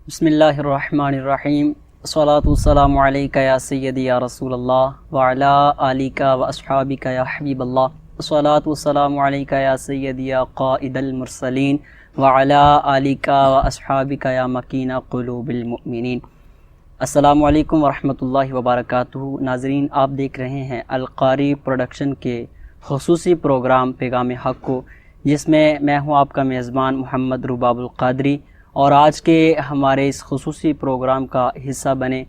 بسم اللہ الرحمن الرحیم، الصلاۃ والسلام علیک یا سیدی یا رسول اللہ وعلی آلک و اصحابک یا حبیب اللہ، الصلاۃ والسلام علیک یا سیدی یا قائد المرسلین وعلی آلک و اصحابک یا مکین قلوب المؤمنین۔ السلام علیکم ورحمۃ اللہ وبرکاتہ۔ ناظرین، آپ دیکھ رہے ہیں القاری پروڈکشن کے خصوصی پروگرام پیغام حق کو، جس میں میں ہوں آپ کا میزبان محمد رباب القادری، اور آج کے ہمارے اس خصوصی پروگرام کا حصہ بنے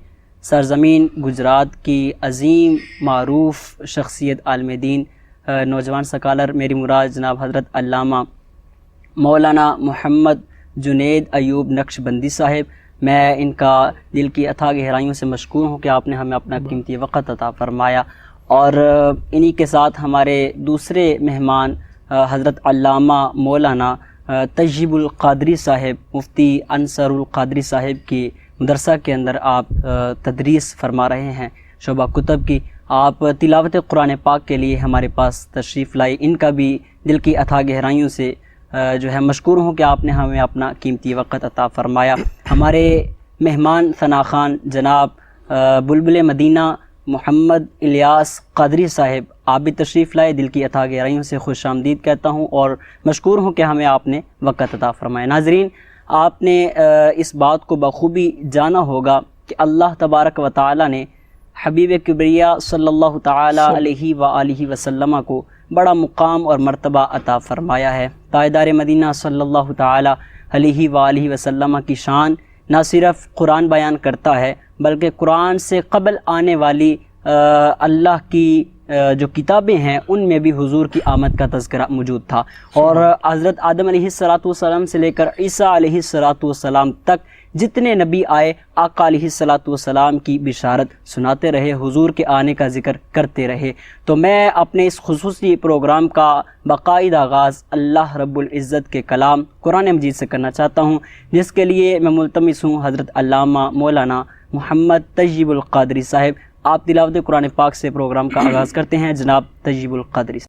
سرزمین گجرات کی عظیم معروف شخصیت عالم دین، نوجوان سکالر، میری مراد جناب حضرت علامہ مولانا محمد جنید ایوب نقشبندی صاحب۔ میں ان کا دل کی اتھاہ گہرائیوں سے مشکور ہوں کہ آپ نے ہمیں اپنا قیمتی وقت عطا فرمایا، اور انہی کے ساتھ ہمارے دوسرے مہمان حضرت علامہ مولانا طیب القادری صاحب، مفتی انصر القادری صاحب کی مدرسہ کے اندر آپ تدریس فرما رہے ہیں شعبہ کتب کی۔ آپ تلاوت قرآن پاک کے لیے ہمارے پاس تشریف لائے۔ ان کا بھی دل کی اتھاہ گہرائیوں سے جو ہے مشکور ہوں کہ آپ نے ہمیں اپنا قیمتی وقت عطا فرمایا۔ ہمارے مہمان ثنا خان جناب بلبل مدینہ محمد الیاس قادری صاحب، آپ بھی تشریف لائے۔ دل کی اتھاہ گہرائیوں سے خوش آمدید کہتا ہوں اور مشکور ہوں کہ ہمیں آپ نے وقت عطا فرمایا۔ ناظرین، آپ نے اس بات کو بخوبی جانا ہوگا کہ اللہ تبارک و تعالی نے حبیب کبریا صلی اللہ تعالی علیہ وآلہ وسلم کو بڑا مقام اور مرتبہ عطا فرمایا ہے۔ تاجدار مدینہ صلی اللہ تعالی علیہ وآلہ وسلم کی شان نہ صرف قرآن بیان کرتا ہے، بلکہ قرآن سے قبل آنے والی اللہ کی جو کتابیں ہیں ان میں بھی حضور کی آمد کا تذکرہ موجود تھا، اور حضرت آدم علیہ السلام سے لے کر عیسیٰ علیہ السلام تک جتنے نبی آئے، آقا علیہ السلام کی بشارت سناتے رہے، حضور کے آنے کا ذکر کرتے رہے۔ تو میں اپنے اس خصوصی پروگرام کا باقاعدہ آغاز اللہ رب العزت کے کلام قرآن مجید سے کرنا چاہتا ہوں، جس کے لیے میں ملتمس ہوں حضرت علامہ مولانا محمد طیب القادری صاحب۔ آپ تلاوت قرآن پاک سے پروگرام کا آغاز کرتے ہیں، جناب طیب القادری صاحب۔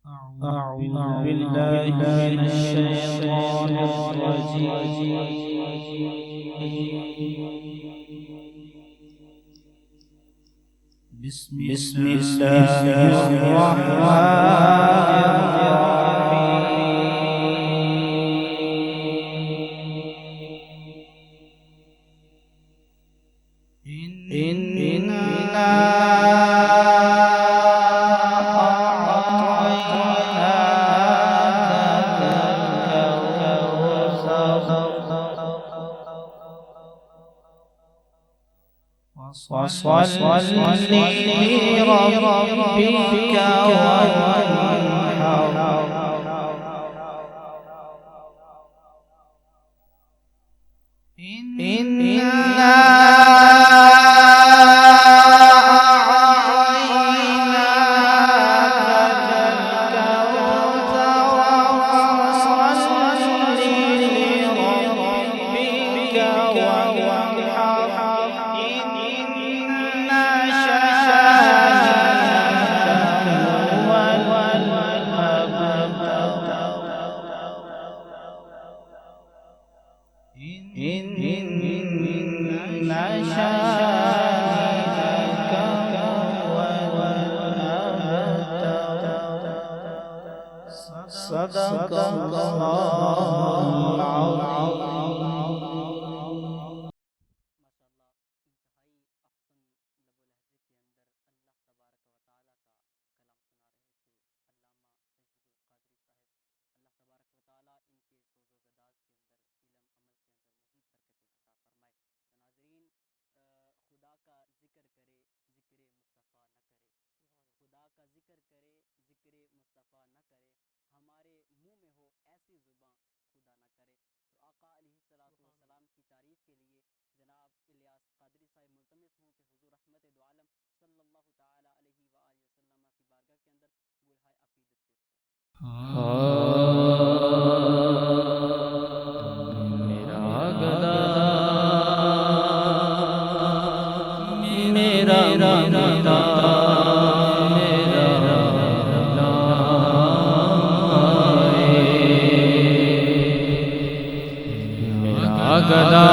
اعوذ باللہ من الشیطان الرجیم، بسم اللہ الرحمن فصل لربك وانحر، صدق اللہ العظیم۔ گدا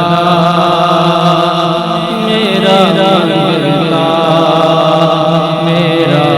میرا رنگتا میرا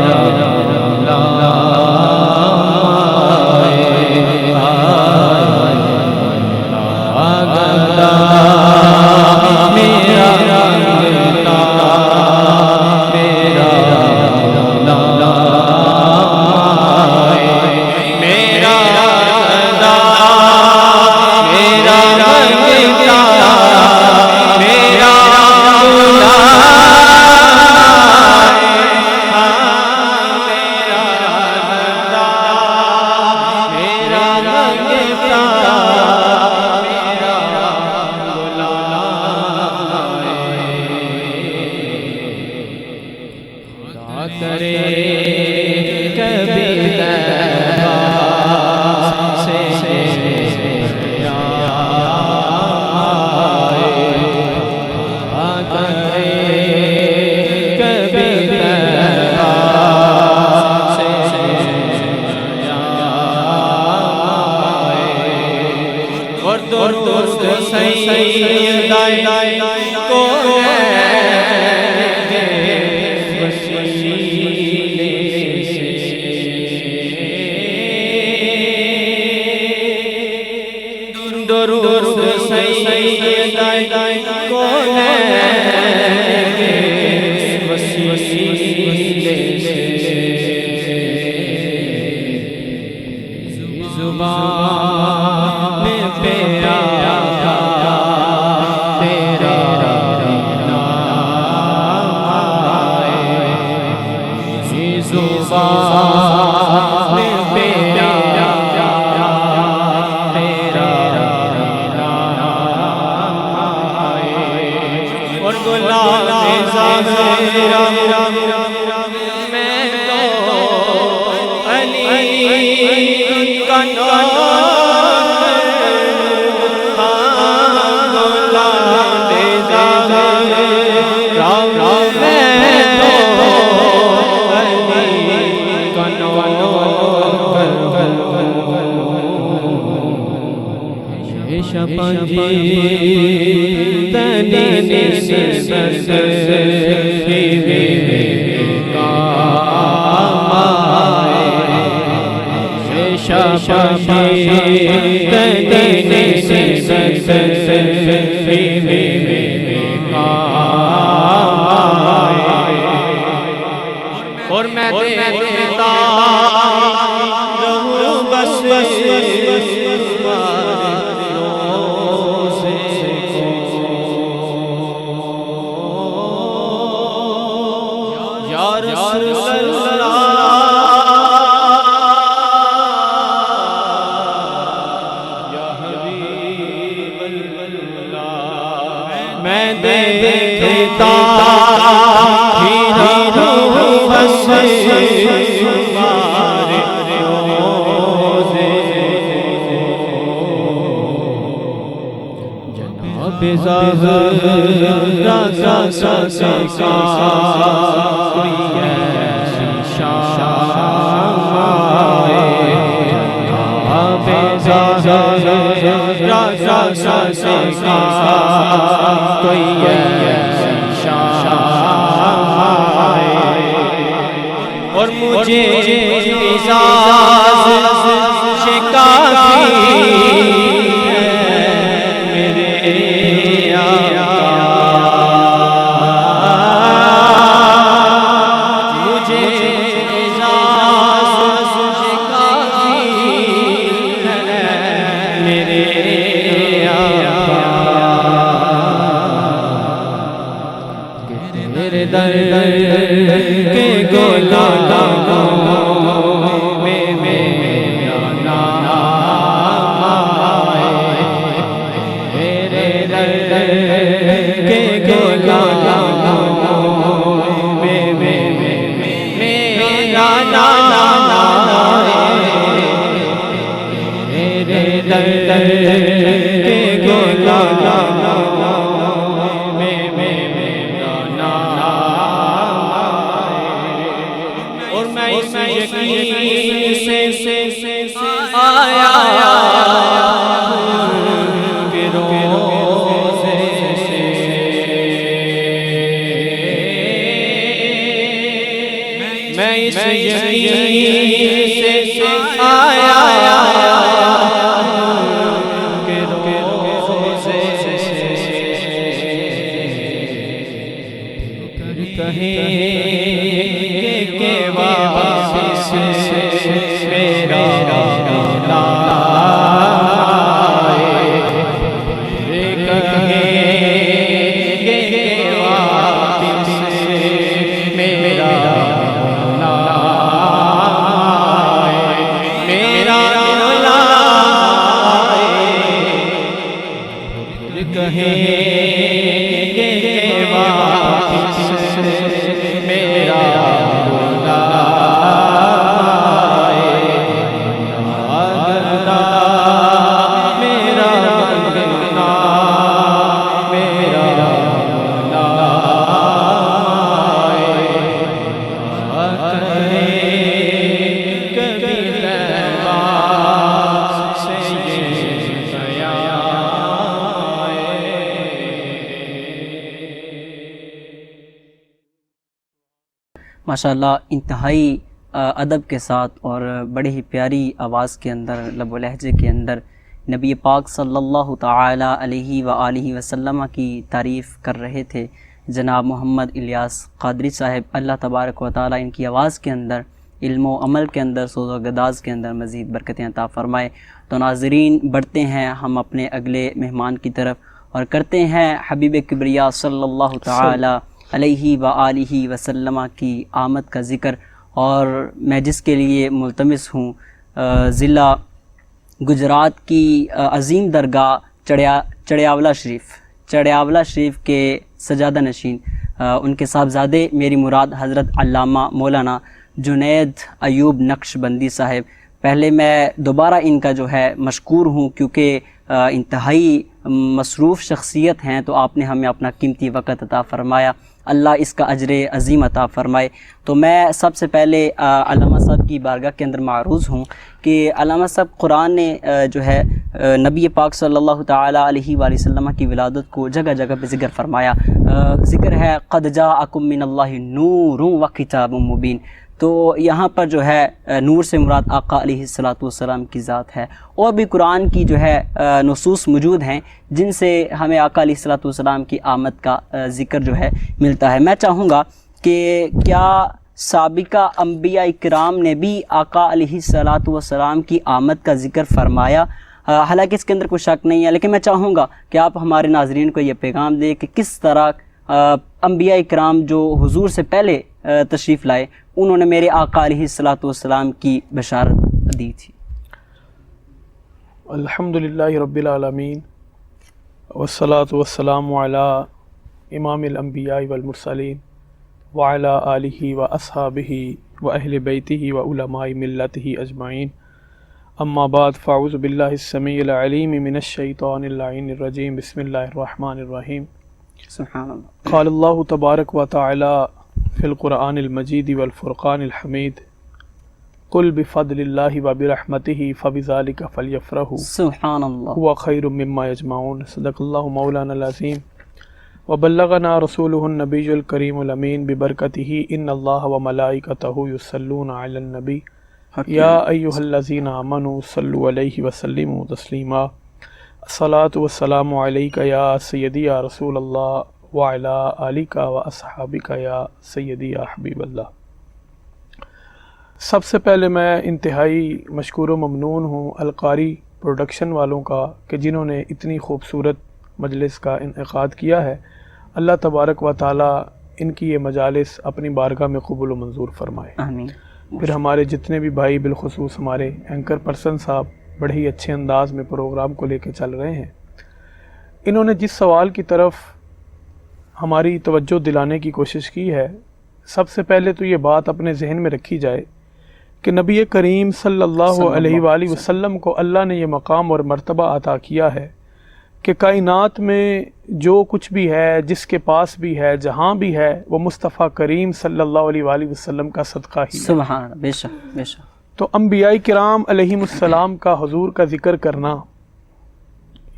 اور میں دیتا رہوں بس یا رسول اللہ یا حبیب اللہ میں دیتا اور مجھے اعزاز سے کافی آیا اس یقین سے آیا کہ روزے سے کہیں کہ واپس میرا ماشاءاللہ انتہائی ادب کے ساتھ اور بڑے ہی پیاری آواز کے اندر، لب و لہجے کے اندر نبی پاک صلی اللہ تعالی علیہ وآلہ وسلم کی تعریف کر رہے تھے جناب محمد الیاس قادری صاحب۔ اللہ تبارک و تعالی ان کی آواز کے اندر، علم و عمل کے اندر، سوز و گداز کے اندر مزید برکتیں عطا فرمائے۔ تو ناظرین، بڑھتے ہیں ہم اپنے اگلے مہمان کی طرف اور کرتے ہیں حبیب کبریا صلی اللہ تعالی علیہ وآلہ وسلم کی آمد کا ذکر، اور میں جس کے لیے ملتمس ہوں ضلع گجرات کی عظیم درگاہ چڑیاولا شریف کے سجادہ نشین ان کے صاحبزادے میری مراد حضرت علامہ مولانا جنید ایوب نقشبندی صاحب۔ پہلے میں دوبارہ ان کا جو ہے مشکور ہوں، کیونکہ انتہائی مصروف شخصیت ہیں، تو آپ نے ہمیں اپنا قیمتی وقت عطا فرمایا، اللہ اس کا اجر عظیم عطا فرمائے۔ تو میں سب سے پہلے علامہ صاحب کی بارگاہ کے اندر معروض ہوں کہ علامہ صاحب، قرآن نے جو ہے نبی پاک صلی اللہ تعالی علیہ وآلہ وسلم کی ولادت کو جگہ جگہ پہ ذکر فرمایا۔ ذکر ہے قد جاءکم من اللہ نور و کتاب مبین، تو یہاں پر جو ہے نور سے مراد آقا علیہ السلام کی ذات ہے، اور بھی قرآن کی جو ہے نصوص موجود ہیں جن سے ہمیں آقا علیہ السلام کی آمد کا ذکر جو ہے ملتا ہے۔ میں چاہوں گا کہ کیا سابقہ انبیاء کرام نے بھی آقا علیہ السلام کی آمد کا ذکر فرمایا؟ حالانکہ اس کے اندر کوئی شک نہیں ہے، لیکن میں چاہوں گا کہ آپ ہمارے ناظرین کو یہ پیغام دیں کہ کس طرح انبیاء کرام جو حضور سے پہلے تشریف لائے، انہوں نے میرے آقا علیہ السلام کی بشارت دی تھی۔ الحمدللہ رب العالمین والصلاة والسلام علی امام الانبیاء والمرسلین وعلی آلہ واصحابہ واہل بیتہ وعلماء ملتہ اجمعین، اما بعد، فاعوذ باللہ السمیع العلیم من الشیطان اللعین الرجیم، بسم اللہ الرحمن الرحیم۔ سبحان اللہ۔ قال اللہ تبارک و تعالی فی القرآن المجید والفرقان الحمید، قل بفضل اللہ وبرحمتہ فبذلک فلیفرحوا سبحان اللہ، هو خیر مما یجمعون، صدق اللہ مولانا العظیم، وبلغنا رسولہ النبی الکریم الامین ببرکتہ ان اللہ وملائکتہ یصلون علی النبی یا ایہا الذین آمنوا صلوا علیہ وسلموا تسلیما، الصلاۃ والسلام علیک یا سیدی یا رسول اللہ وعلی آلک واصحابک یا سیدی یا حبیب اللہ۔ سب سے پہلے میں انتہائی مشکور و ممنون ہوں القاری پروڈکشن والوں کا کہ جنہوں نے اتنی خوبصورت مجلس کا انعقاد کیا ہے۔ اللہ تبارک و تعالی ان کی یہ مجالس اپنی بارگاہ میں قبول و منظور فرمائے۔ آمین۔ پھر ہمارے جتنے بھی بھائی، بالخصوص ہمارے اینکر پرسن صاحب بڑے ہی اچھے انداز میں پروگرام کو لے کے چل رہے ہیں، انہوں نے جس سوال کی طرف ہماری توجہ دلانے کی کوشش کی ہے، سب سے پہلے تو یہ بات اپنے ذہن میں رکھی جائے کہ نبی کریم صلی اللہ علیہ وآلہ وسلم کو اللہ نے یہ مقام اور مرتبہ عطا کیا ہے کہ کائنات میں جو کچھ بھی ہے، جس کے پاس بھی ہے، جہاں بھی ہے، وہ مصطفیٰ کریم صلی اللہ علیہ وآلہ وسلم کا صدقہ ہی ہے۔ سبحان اللہ، بے شک بے شک۔ تو انبیاء کرام علیہم السلام کا حضور کا ذکر کرنا،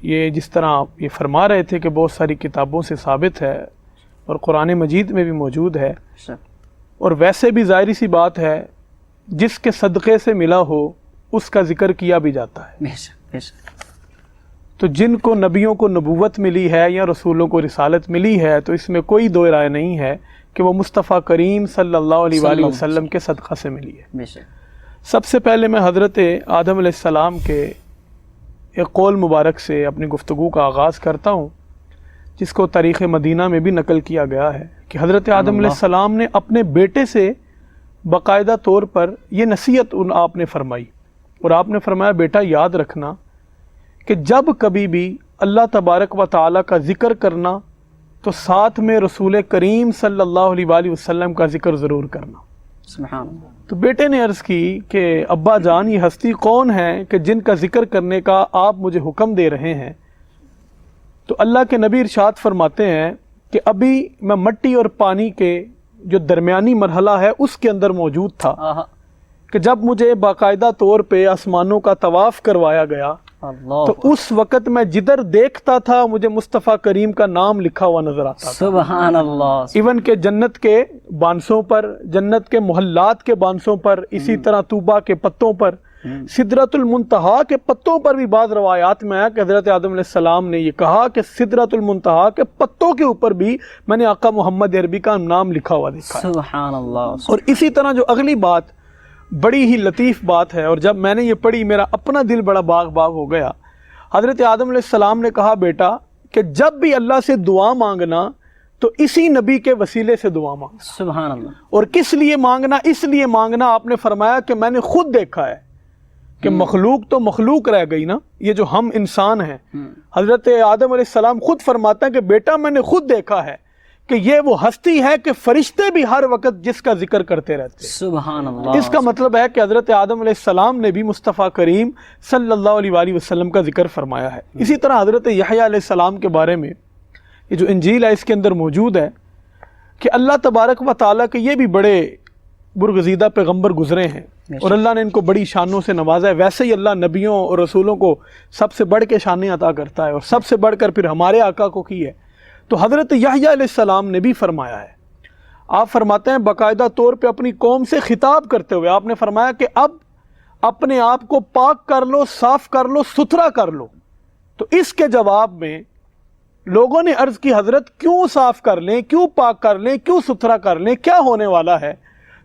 یہ جس طرح یہ فرما رہے تھے کہ بہت ساری کتابوں سے ثابت ہے اور قرآن مجید میں بھی موجود ہے، اور ویسے بھی ظاہری سی بات ہے جس کے صدقے سے ملا ہو اس کا ذکر کیا بھی جاتا ہے. بے شک بے شک. تو جن کو نبیوں کو نبوت ملی ہے یا رسولوں کو رسالت ملی ہے تو اس میں کوئی دو رائے نہیں ہے کہ وہ مصطفیٰ کریم صلی اللہ علیہ وآلہ وسلم کے صدقہ سے ملی ہے. بے شک. سب سے پہلے میں حضرت آدم علیہ السلام کے ایک قول مبارک سے اپنی گفتگو کا آغاز کرتا ہوں جس کو تاریخ مدینہ میں بھی نقل کیا گیا ہے کہ حضرت آدم علیہ السلام نے اپنے بیٹے سے باقاعدہ طور پر یہ نصیحت آپ نے فرمائی، اور آپ نے فرمایا بیٹا یاد رکھنا کہ جب کبھی بھی اللہ تبارک و تعالیٰ کا ذکر کرنا تو ساتھ میں رسول کریم صلی اللہ علیہ وآلہ وسلم کا ذکر ضرور کرنا. سبحان اللہ. تو بیٹے نے عرض کی کہ ابا جان یہ ہستی کون ہے کہ جن کا ذکر کرنے کا آپ مجھے حکم دے رہے ہیں؟ تو اللہ کے نبی ارشاد فرماتے ہیں کہ ابھی میں مٹی اور پانی کے جو درمیانی مرحلہ ہے اس کے اندر موجود تھا کہ جب مجھے باقاعدہ طور پہ آسمانوں کا طواف کروایا گیا اللہ. تو اس وقت میں جدھر دیکھتا تھا مجھے مصطفیٰ کریم کا نام لکھا ہوا نظر آتا تھا. سبحان اللہ. ایون کہ جنت کے بانسوں پر، جنت کے محلات کے بانسوں پر، اسی طرح طوبہ کے پتوں پر، سدرۃ المنتہا کے پتوں پر بھی بعض روایات میں آیا کہ حضرت آدم علیہ السلام نے یہ کہا کہ سدرۃ المنتہا کے پتوں کے اوپر بھی میں نے آقا محمد عربی کا نام لکھا ہوا دیکھا ہے. سبحان اللہ. اور اسی طرح جو اگلی بات بڑی ہی لطیف بات ہے، اور جب میں نے یہ پڑھی میرا اپنا دل بڑا باغ باغ ہو گیا. حضرت آدم علیہ السلام نے کہا بیٹا کہ جب بھی اللہ سے دعا مانگنا تو اسی نبی کے وسیلے سے دعا مانگنا. سبحان اللہ. اور کس لیے مانگنا؟ اس لیے مانگنا آپ نے فرمایا کہ میں نے خود دیکھا ہے کہ مخلوق تو مخلوق رہ گئی نا، یہ جو ہم انسان ہیں. حضرت آدم علیہ السلام خود فرماتا ہے کہ بیٹا میں نے خود دیکھا ہے کہ یہ وہ ہستی ہے کہ فرشتے بھی ہر وقت جس کا ذکر کرتے رہتے ہیں. سبحان اللہ. اس کا مطلب ہے کہ حضرت آدم علیہ السلام نے بھی مصطفیٰ کریم صلی اللہ علیہ وآلہ وسلم کا ذکر فرمایا ہے. اسی طرح حضرت یحییٰ علیہ السلام کے بارے میں یہ جو انجیل ہے اس کے اندر موجود ہے کہ اللہ تبارک و تعالیٰ کے یہ بھی بڑے برگزیدہ پیغمبر گزرے ہیں اور اللہ نے ان کو بڑی شانوں سے نوازا ہے. ویسے ہی اللہ نبیوں اور رسولوں کو سب سے بڑھ کے شانیں عطا کرتا ہے اور سب سے بڑھ کر پھر ہمارے آقا کو کی ہے. تو حضرت یحییٰ علیہ السلام نے بھی فرمایا ہے، آپ فرماتے ہیں باقاعدہ طور پہ اپنی قوم سے خطاب کرتے ہوئے آپ نے فرمایا کہ اب اپنے آپ کو پاک کر لو، صاف کر لو، ستھرا کر لو. تو اس کے جواب میں لوگوں نے عرض کی حضرت کیوں صاف کر لیں، کیوں پاک کر لیں، کیوں ستھرا کر لیں، کیا ہونے والا ہے؟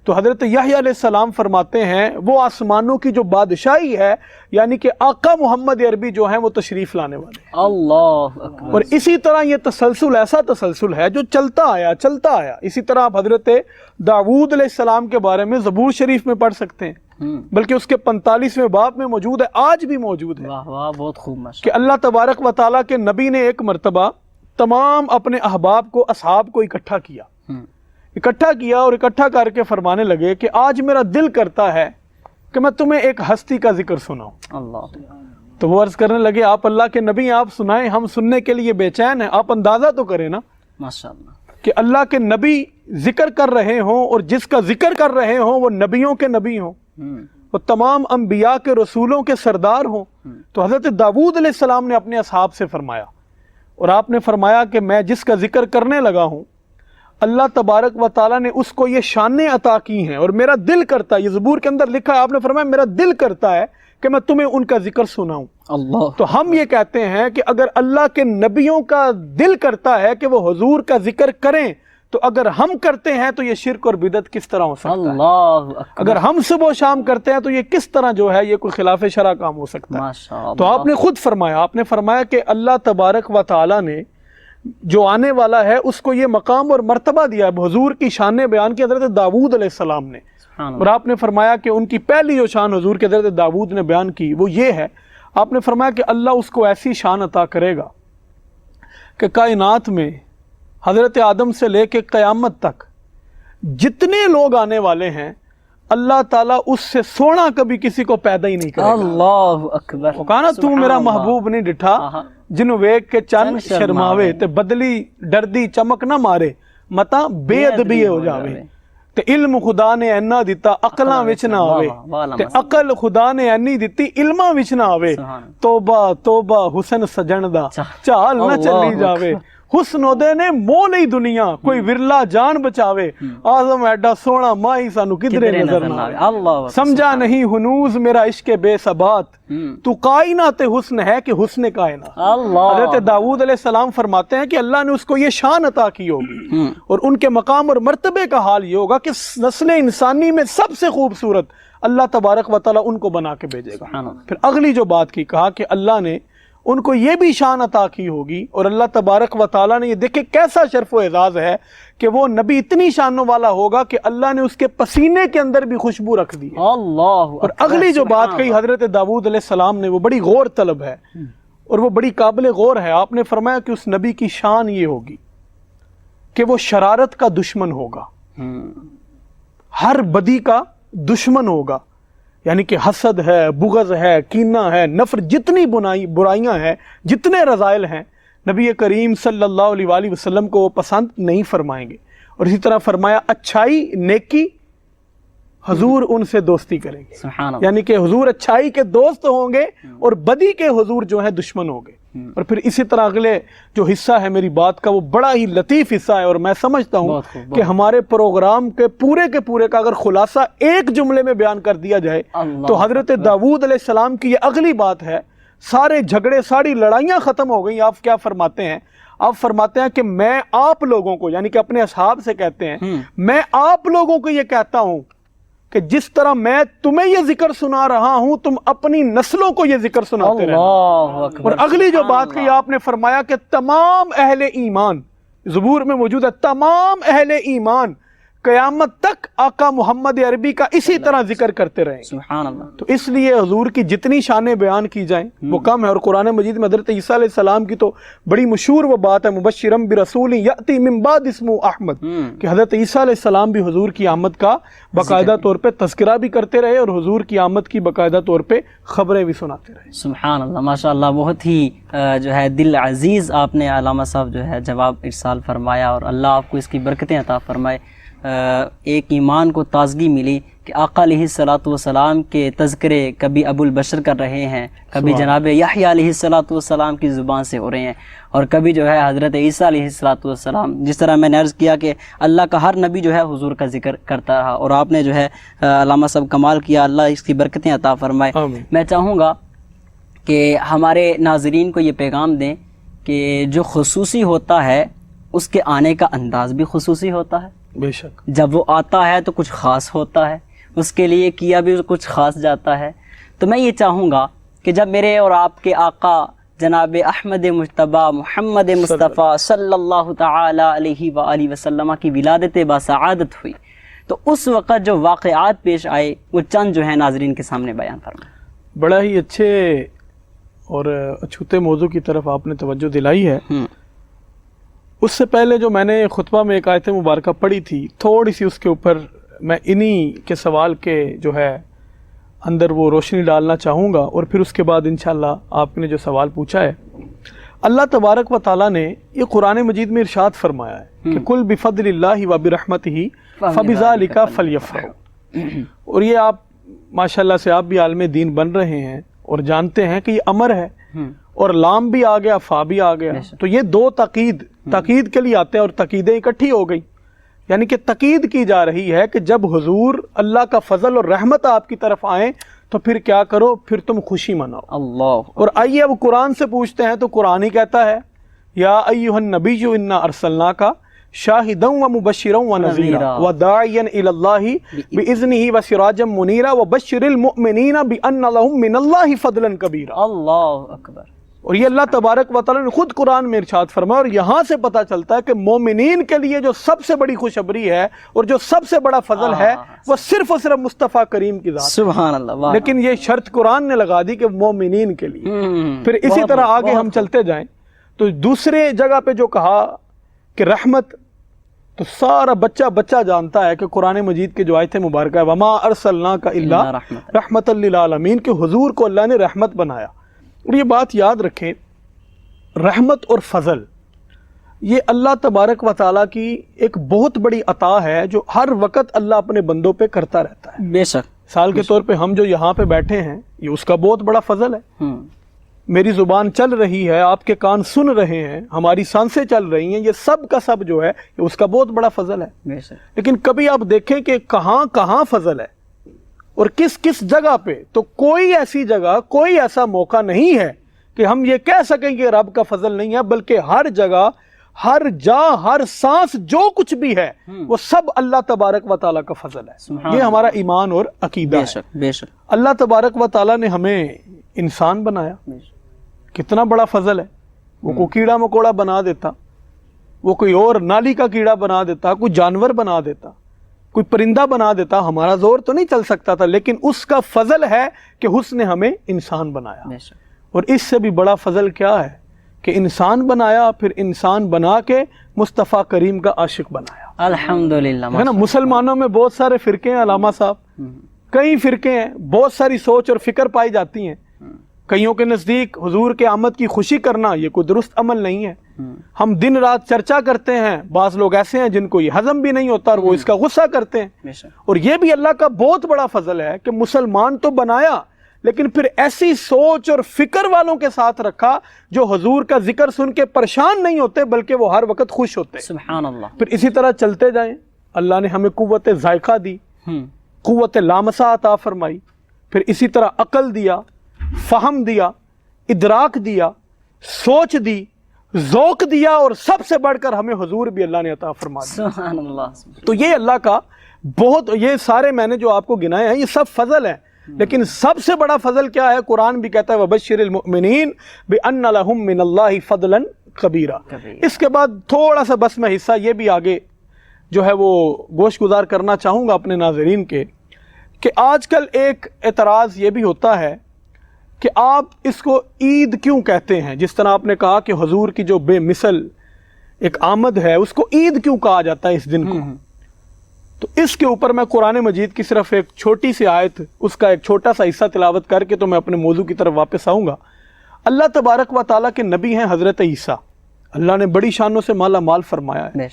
تو حضرت یحییٰ علیہ السلام فرماتے ہیں وہ آسمانوں کی جو بادشاہی ہے یعنی کہ آقا محمد عربی جو ہیں وہ تشریف لانے والے ہیں. اللہ اکبر. اور اسی طرح یہ تسلسل ایسا تسلسل ہے جو چلتا آیا. اسی طرح آپ حضرت داؤد علیہ السلام کے بارے میں زبور شریف میں پڑھ سکتے ہیں، بلکہ اس کے 45ویں باب میں موجود ہے، آج بھی موجود ہے. واہ واہ بہت خوب ماشاء کہ اللہ تبارک و تعالیٰ کے نبی نے ایک مرتبہ تمام اپنے احباب کو، اصحاب کو اکٹھا کیا اور اکٹھا کر کے فرمانے لگے کہ آج میرا دل کرتا ہے کہ میں تمہیں ایک ہستی کا ذکر سناؤں. اللہ. تو وہ عرض کرنے لگے آپ اللہ کے نبی آپ سنائیں، ہم سننے کے لیے بے چین ہیں. آپ اندازہ تو کریں نا ماشاء اللہ کہ اللہ کے نبی ذکر کر رہے ہوں اور جس کا ذکر کر رہے ہوں وہ نبیوں کے نبی ہوں، وہ تمام انبیاء کے رسولوں کے سردار ہوں. تو حضرت داؤد علیہ السلام نے اپنے اصحاب سے فرمایا اور آپ نے فرمایا کہ میں جس کا ذکر کرنے لگا ہوں اللہ تبارک و تعالیٰ نے اس کو یہ شانیں عطا کی ہیں اور میرا دل کرتا ہے، یہ زبور کے اندر لکھا ہے، آپ نے فرمایا میرا دل کرتا ہے کہ میں تمہیں ان کا ذکر سناؤں. اللہ. تو ہم یہ کہتے ہیں کہ اگر اللہ کے نبیوں کا دل کرتا ہے کہ وہ حضور کا ذکر کریں تو اگر ہم کرتے ہیں تو یہ شرک اور بدعت کس طرح ہو سکتا ہے؟ اللہ اکبر. اگر ہم صبح و شام کرتے ہیں تو یہ کس طرح جو ہے یہ کوئی خلاف شرع کام ہو سکتا ہے؟ ماشاء اللہ. تو آپ نے خود فرمایا، آپ نے فرمایا کہ اللہ تبارک و تعالیٰ نے جو آنے والا ہے اس کو یہ مقام اور مرتبہ دیا ہے. حضور کی شانیں بیان کی حضرت داؤد علیہ السلام نے، اور آپ نے فرمایا کہ ان کی پہلی جو شان حضور کے حضرت داؤد نے بیان کی وہ یہ ہے، آپ نے فرمایا کہ اللہ اس کو ایسی شان عطا کرے گا کہ کائنات میں حضرت آدم سے لے کے قیامت تک جتنے لوگ آنے والے ہیں اللہ تعالیٰ اس سے سونا کبھی کسی کو پیدا ہی نہیں کرے گا. اللہ اکبر. وہ کہا نا تو میرا محبوب نہیں ڈٹھا جنوں ویک کے چن شرماوے تے بدلی ڈردی چمک نہ مارے متا بے ادبی ہو جاوے تے علم خدا نے اینا دیتا عقلاں وچ نہ آوے تے عقل خدا نے اینی دیتی علماں وچ نہ آوے. توبہ توبہ حسن سجن دا چال نہ چلی جاوے حسن دے نے مو نہیں دنیا کوئی ورلا جان بچاوے آزم ایڈا سونا ماہی سانو کدرے نظر نہ آوے اللہ سمجھا نہیں ہنوز میرا عشق بے ثبات تو کائنات حسن ہے کہ حسن کائنات. اللہ حضرت داؤد علیہ السلام فرماتے ہیں کہ اللہ نے اس کو یہ شان عطا کی ہوگی اور ان کے مقام اور مرتبے کا حال یہ ہوگا کہ نسل انسانی میں سب سے خوبصورت اللہ تبارک و تعالیٰ ان کو بنا کے بھیجے گا. پھر اگلی جو بات کی کہا کہ اللہ نے ان کو یہ بھی شان عطا کی ہوگی اور اللہ تبارک و تعالیٰ نے یہ دیکھے کیسا شرف و اعزاز ہے کہ وہ نبی اتنی شانوں والا ہوگا کہ اللہ نے اس کے پسینے کے اندر بھی خوشبو رکھ دی ہے. اللہ اور اگلی جو بات کہی حضرت داؤد علیہ السلام نے وہ بڑی غور طلب ہے اور وہ بڑی قابل غور ہے. آپ نے فرمایا کہ اس نبی کی شان یہ ہوگی کہ وہ شرارت کا دشمن ہوگا, ہر بدی کا دشمن ہوگا, یعنی کہ حسد ہے, بغض ہے, کینہ ہے, نفرت, جتنی برائیاں ہیں, جتنے رذائل ہیں, نبی کریم صلی اللہ علیہ وآلہ وسلم کو وہ پسند نہیں فرمائیں گے. اور اسی طرح فرمایا اچھائی نیکی حضور ان سے دوستی کریں گے, سبحان اللہ. یعنی کہ حضور اچھائی کے دوست ہوں گے اور بدی کے حضور جو ہیں دشمن ہوں گے. اور پھر اسی طرح اگلے جو حصہ ہے میری بات کا وہ بڑا ہی لطیف حصہ ہے اور میں سمجھتا ہوں کہ ہمارے پروگرام کے پورے کا اگر خلاصہ ایک جملے میں بیان کر دیا جائے تو حضرت داؤد علیہ السلام کی یہ اگلی بات ہے. سارے جھگڑے ساری لڑائیاں ختم ہو گئیں. آپ کیا فرماتے ہیں؟ آپ فرماتے ہیں کہ میں آپ لوگوں کو, یعنی کہ اپنے اصحاب سے کہتے ہیں, میں آپ لوگوں کو یہ کہتا ہوں کہ جس طرح میں تمہیں یہ ذکر سنا رہا ہوں تم اپنی نسلوں کو یہ ذکر سناتے رہنا. اللہ اکبر. اور اگلی جو بات کہی آپ نے فرمایا کہ تمام اہل ایمان, زبور میں موجود ہے, تمام اہل ایمان قیامت تک آقا محمد عربی کا اسی طرح ذکر کرتے رہیں. سبحان اللہ. تو اس لیے حضور کی جتنی شانیں بیان کی جائیں وہ کم ہے. اور قرآن مجید میں حضرت عیسیٰ علیہ السلام کی تو بڑی مشہور وہ بات ہے, مبشرم برسول یأتی من بعد اسمہ احمد, کہ حضرت عیسیٰ علیہ السلام بھی حضور کی آمد کا باقاعدہ طور پہ تذکرہ بھی کرتے رہے اور حضور کی آمد کی باقاعدہ طور پہ خبریں بھی سناتے رہے. سبحان اللہ, ماشاء اللہ. بہت ہی جو ہے دل عزیز آپ نے علامہ صاحب جو ہے جواب ارسال فرمایا اور اللہ آپ کو اس کی برکتیں عطا فرمائے. ایک ایمان کو تازگی ملی کہ آقا علیہ الصلوۃ والسلام کے تذکرے کبھی ابو البشر کر رہے ہیں, کبھی جناب یحییٰ علیہ الصلوۃ والسلام کی زبان سے ہو رہے ہیں, اور کبھی جو ہے حضرت عیسیٰ علیہ الصلوۃ والسلام. جس طرح میں نے عرض کیا کہ اللہ کا ہر نبی جو ہے حضور کا ذکر کرتا رہا اور آپ نے جو ہے علامہ صاحب کمال کیا. اللہ اس کی برکتیں عطا فرمائے. میں چاہوں گا کہ ہمارے ناظرین کو یہ پیغام دیں کہ جو خصوصی ہوتا ہے اس کے آنے کا انداز بھی خصوصی ہوتا ہے. بے شک جب وہ آتا ہے تو کچھ خاص ہوتا ہے, اس کے لیے کیا بھی کچھ خاص جاتا ہے. تو میں یہ چاہوں گا کہ جب میرے اور آپ کے آقا جناب احمد مجتبیٰ محمد مصطفیٰ صلی اللہ تعالی علیہ وآلہ وسلم کی ولادت باسعادت ہوئی تو اس وقت جو واقعات پیش آئے وہ چند جو ہیں ناظرین کے سامنے بیان فرمائیں. بڑا ہی اچھے اور اچھوتے موضوع کی طرف آپ نے توجہ دلائی ہے. اس سے پہلے جو میں نے خطبہ میں ایک آیت مبارکہ پڑھی تھی, تھوڑی سی اس کے اوپر میں انہی کے سوال کے جو ہے اندر وہ روشنی ڈالنا چاہوں گا اور پھر اس کے بعد انشاءاللہ آپ نے جو سوال پوچھا ہے. اللہ تبارک و تعالیٰ نے یہ قرآن مجید میں ارشاد فرمایا ہے کہ قل بفضل اللہ وبرحمتہ فبذلک فلیفرحوا. اور یہ آپ ماشاءاللہ سے آپ بھی عالم دین بن رہے ہیں اور جانتے ہیں کہ یہ امر ہے اور لام بھی آ گیا, فا بھی آ گیا, تو یہ دو تاکید کے لیے آتے ہیں اور تاکیدیں اکٹھی ہو گئی. یعنی کہ تاکید کی جا رہی ہے کہ جب حضور اللہ کا فضل اور رحمت آپ کی طرف آئیں تو پھر کیا کرو, پھر تم خوشی مناؤ. اللہ. اور آئیے اب قرآن سے پوچھتے ہیں تو قرآن ہی کہتا ہے یا ایھا النبی انا ارسلناک شاہدا ومبشرا ونذیرا وداعیا الی اللہ باذنہ وسراجا منیرا وبشر المؤمنین بان لهم من اللہ فضلا کبیرا. اللہ اکبر. اور یہ اللہ تبارک و تعالیٰ نے خود قرآن میں ارشاد فرمایا, اور یہاں سے پتہ چلتا ہے کہ مومنین کے لیے جو سب سے بڑی خوشخبری ہے اور جو سب سے بڑا فضل ہے وہ صرف اور صرف مصطفیٰ کریم کی ذات. سبحان اللہ. لیکن یہ شرط قرآن نے لگا دی کہ مومنین کے لیے. پھر اسی طرح آگے ہم چلتے جائیں تو دوسرے جگہ پہ جو کہا کہ رحمت, تو سارا بچہ جانتا ہے کہ قرآن مجید کے جو آیت مبارکہ ہے وما ارسلناک الا رحمت للعالمین, کہ حضور کو اللہ نے رحمت بنایا. اور یہ بات یاد رکھیں, رحمت اور فضل یہ اللہ تبارک و تعالیٰ کی ایک بہت بڑی عطا ہے جو ہر وقت اللہ اپنے بندوں پہ کرتا رہتا ہے. بے شک. مثال کے طور پہ ہم جو یہاں پہ بیٹھے ہیں یہ اس کا بہت بڑا فضل ہے. میری زبان چل رہی ہے، آپ کے کان سن رہے ہیں، ہماری سانسیں چل رہی ہیں، یہ سب کا سب جو ہے یہ اس کا بہت بڑا فضل ہے. بے شک لیکن کبھی آپ دیکھیں کہ کہاں کہاں فضل ہے اور کس کس جگہ پہ. تو کوئی ایسی جگہ، کوئی ایسا موقع نہیں ہے کہ ہم یہ کہہ سکیں کہ رب کا فضل نہیں ہے، بلکہ ہر جگہ، ہر جا، ہر سانس جو کچھ بھی ہے وہ سب اللہ تبارک و تعالیٰ کا فضل ہے. یہ ہمارا ایمان اور عقیدہ بے ہے. شک بے شک اللہ تبارک و تعالیٰ نے ہمیں انسان بنایا، کتنا بڑا فضل ہے. وہ کوئی کیڑا مکوڑا بنا دیتا، وہ کوئی اور نالی کا کیڑا بنا دیتا، کوئی جانور بنا دیتا، کوئی پرندہ بنا دیتا، ہمارا زور تو نہیں چل سکتا تھا، لیکن اس کا فضل ہے کہ اس نے ہمیں انسان بنایا. بے شک اور اس سے بھی بڑا فضل کیا ہے کہ انسان بنایا، پھر انسان بنا کے مصطفیٰ کریم کا عاشق بنایا. الحمدللہ. ہے نا، مسلمانوں میں بہت سارے فرقے ہیں علامہ صاحب، کئی فرقے ہیں، بہت ساری سوچ اور فکر پائی جاتی ہیں. کئیوں کے نزدیک حضور کے آمد کی خوشی کرنا یہ کوئی درست عمل نہیں ہے. ہم دن رات چرچا کرتے ہیں، بعض لوگ ایسے ہیں جن کو یہ ہضم بھی نہیں ہوتا اور وہ اس کا غصہ کرتے ہیں. بے شک اور یہ بھی اللہ کا بہت بڑا فضل ہے کہ مسلمان تو بنایا، لیکن پھر ایسی سوچ اور فکر والوں کے ساتھ رکھا جو حضور کا ذکر سن کے پریشان نہیں ہوتے بلکہ وہ ہر وقت خوش ہوتے. سبحان اللہ. پھر اسی طرح چلتے جائیں. اللہ نے ہمیں قوت ذائقہ دی، قوت لامسہ عطا فرمائی، پھر اسی طرح عقل دیا، فہم دیا، ادراک دیا، سوچ دی، ذوق دیا، اور سب سے بڑھ کر ہمیں حضور بھی اللہ نے عطا فرما دیا. سبحان اللہ. تو یہ اللہ کا بہت، یہ سارے میں نے جو آپ کو گنائے ہیں یہ سب فضل ہیں. لیکن سب سے بڑا فضل کیا ہے؟ قرآن بھی کہتا ہے وَبَشِّرِ الْمُؤْمِنِينَ بِأَنَّ لَهُم مِّنَ اللَّهِ فَضْلًا كَبِيرًا. اس کے بعد تھوڑا سا بس میں حصہ یہ بھی آگے جو ہے وہ گوش گزار کرنا چاہوں گا اپنے ناظرین کے، کہ آج کل ایک اعتراض یہ بھی ہوتا ہے کہ آپ اس کو عید کیوں کہتے ہیں؟ جس طرح آپ نے کہا کہ حضور کی جو بے مثل ایک آمد ہے اس کو عید کیوں کہا جاتا ہے اس دن کو. تو اس کے اوپر میں قرآن مجید کی صرف ایک چھوٹی سی آیت، اس کا ایک چھوٹا سا حصہ تلاوت کر کے تو میں اپنے موضوع کی طرف واپس آؤں گا. اللہ تبارک و تعالیٰ کے نبی ہیں حضرت عیسیٰ، اللہ نے بڑی شانوں سے مالا مال فرمایا ہے.